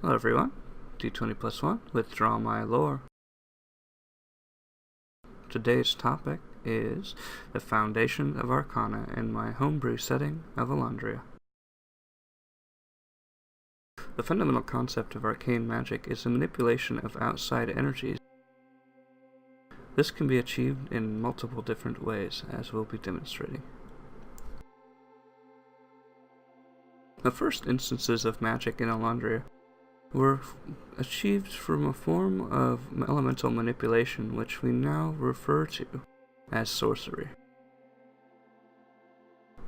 Hello everyone, D20+1, Withdraw My Lore. Today's topic is the foundation of Arcana in my homebrew setting of Alandria. The fundamental concept of arcane magic is the manipulation of outside energies. This can be achieved in multiple different ways, as we'll be demonstrating. The first instances of magic in Alandria were achieved from a form of elemental manipulation which we now refer to as sorcery.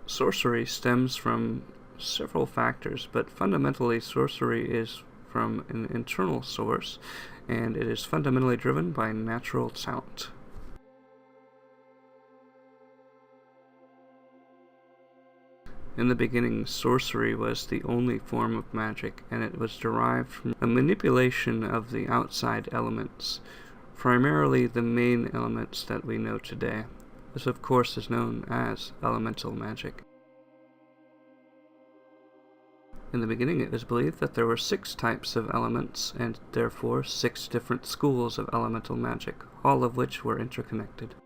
Sorcery stems from several factors, but fundamentally sorcery is from an internal source, and it is fundamentally driven by natural talent. In the beginning, sorcery was the only form of magic, and it was derived from a manipulation of the outside elements, primarily the main elements that we know today. This, of course, is known as elemental magic. In the beginning, it was believed that there were 6 types of elements, and therefore 6 different schools of elemental magic, all of which were interconnected.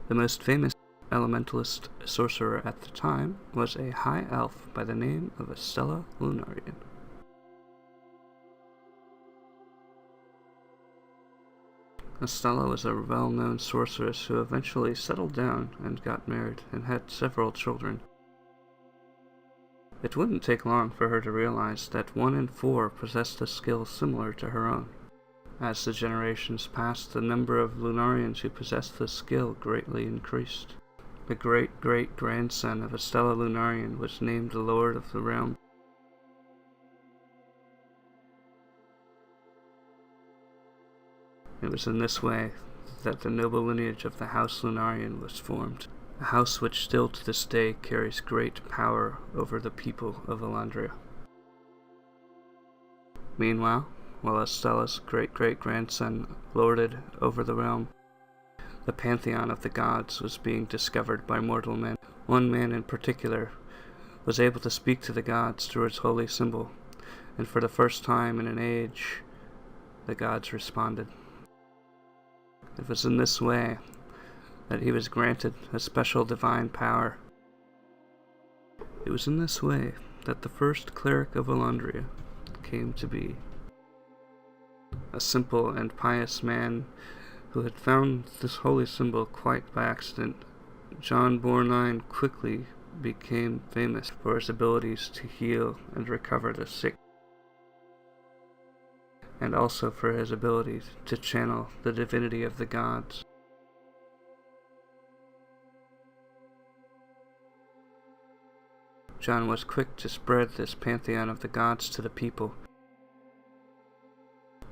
The most famous elementalist sorcerer at the time was a high elf by the name of Alandrian. Estella was a well-known sorceress who eventually settled down and got married and had several children. It wouldn't take long for her to realize that 1 in 4 possessed a skill similar to her own. As the generations passed, the number of Lunarians who possessed this skill greatly increased. The great-great-grandson of Estella Lunarian was named the Lord of the Realm. It was in this way that the noble lineage of the House Lunarian was formed, a house which still to this day carries great power over the people of Alandria. Meanwhile, while Estella's great-great-grandson lorded over the realm, the pantheon of the gods was being discovered by mortal men. One man in particular was able to speak to the gods through its holy symbol, and for the first time in an age, the gods responded. It was in this way that he was granted a special divine power. It was in this way that the first cleric of Alandria came to be. A simple and pious man who had found this holy symbol quite by accident, John Borgnine quickly became famous for his abilities to heal and recover the sick, and also for his ability to channel the divinity of the gods. John was quick to spread this pantheon of the gods to the people,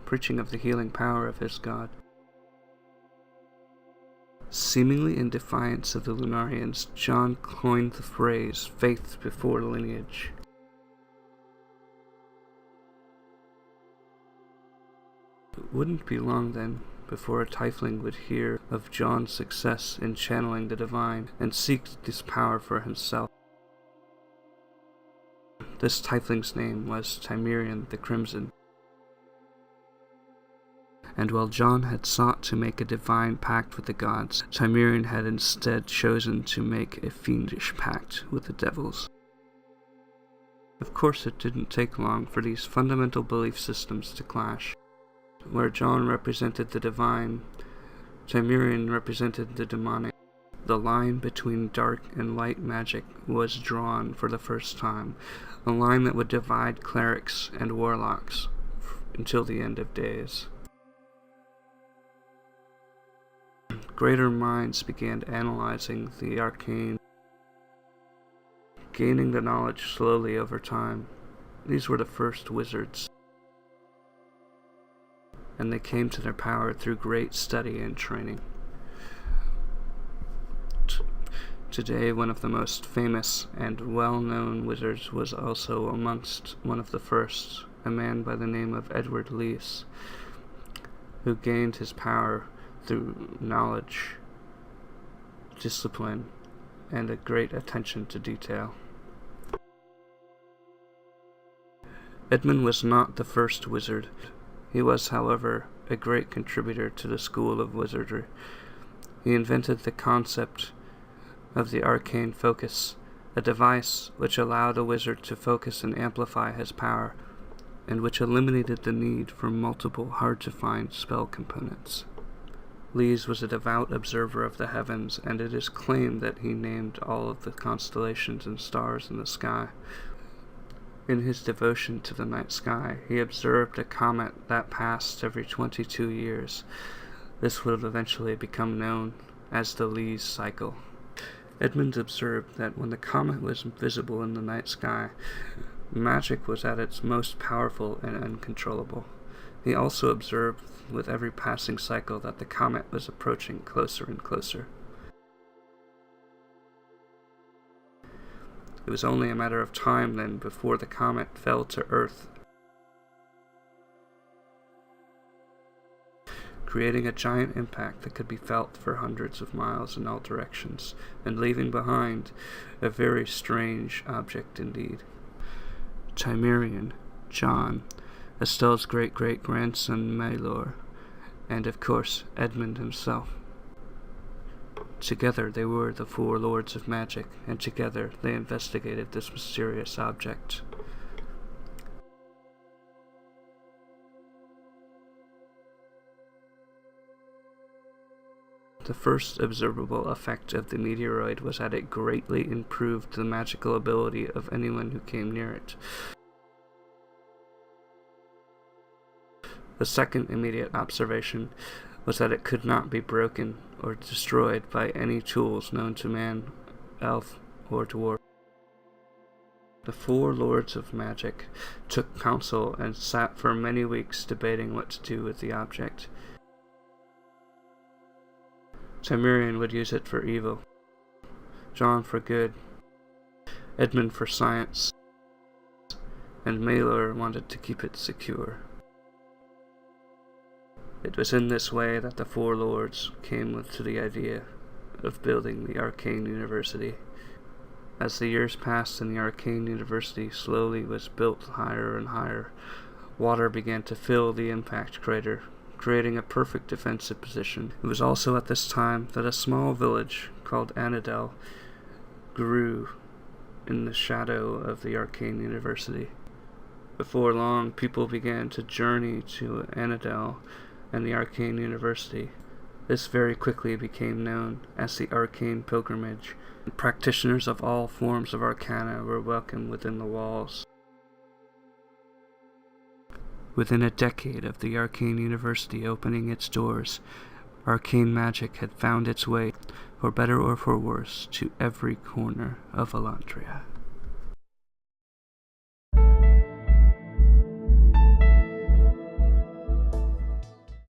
preaching of the healing power of his god. Seemingly in defiance of the Lunarians, John coined the phrase, faith before lineage. It wouldn't be long then before a tiefling would hear of John's success in channeling the divine and seek this power for himself. This tiefling's name was Timerian the Crimson. And while John had sought to make a divine pact with the gods, Timerian had instead chosen to make a fiendish pact with the devils. Of course, it didn't take long for these fundamental belief systems to clash. Where John represented the divine, Timerian represented the demonic. The line between dark and light magic was drawn for the first time, a line that would divide clerics and warlocks until the end of days. Greater minds began analyzing the arcane, gaining the knowledge slowly over time. These were the first wizards, and they came to their power through great study and training. Today, one of the most famous and well-known wizards was also amongst one of the first, a man by the name of Edward Lees, who gained his power through knowledge, discipline, and a great attention to detail. Edmund was not the first wizard. He was, however, a great contributor to the school of wizardry. He invented the concept of the arcane focus, a device which allowed a wizard to focus and amplify his power, and which eliminated the need for multiple hard-to-find spell components. Lees was a devout observer of the heavens, and it is claimed that he named all of the constellations and stars in the sky. In his devotion to the night sky, he observed a comet that passed every 22 years. This would eventually become known as the Lees cycle. Edmund observed that when the comet was visible in the night sky, magic was at its most powerful and uncontrollable. He also observed with every passing cycle that the comet was approaching closer and closer. It was only a matter of time then before the comet fell to Earth, creating a giant impact that could be felt for hundreds of miles in all directions, and leaving behind a very strange object indeed. Cimmerian, John, Estelle's great-great-grandson Maelor, and of course Edmund himself. Together they were the four lords of magic, and together they investigated this mysterious object. The first observable effect of the meteoroid was that it greatly improved the magical ability of anyone who came near it. The second immediate observation was that it could not be broken or destroyed by any tools known to man, elf, or dwarf. The four lords of magic took counsel and sat for many weeks debating what to do with the object. Cimmerian would use it for evil, John for good, Edmund for science, and Maelor wanted to keep it secure. It was in this way that the four lords came to the idea of building the Arcane University. As the years passed and the Arcane University slowly was built higher and higher, water began to fill the impact crater, creating a perfect defensive position. It was also at this time that a small village called Anadel grew in the shadow of the Arcane University. Before long, people began to journey to Anadel and the Arcane University. This very quickly became known as the Arcane Pilgrimage. Practitioners of all forms of arcana were welcome within the walls. Within a decade of the Arcane University opening its doors, arcane magic had found its way, for better or for worse, to every corner of Alandria.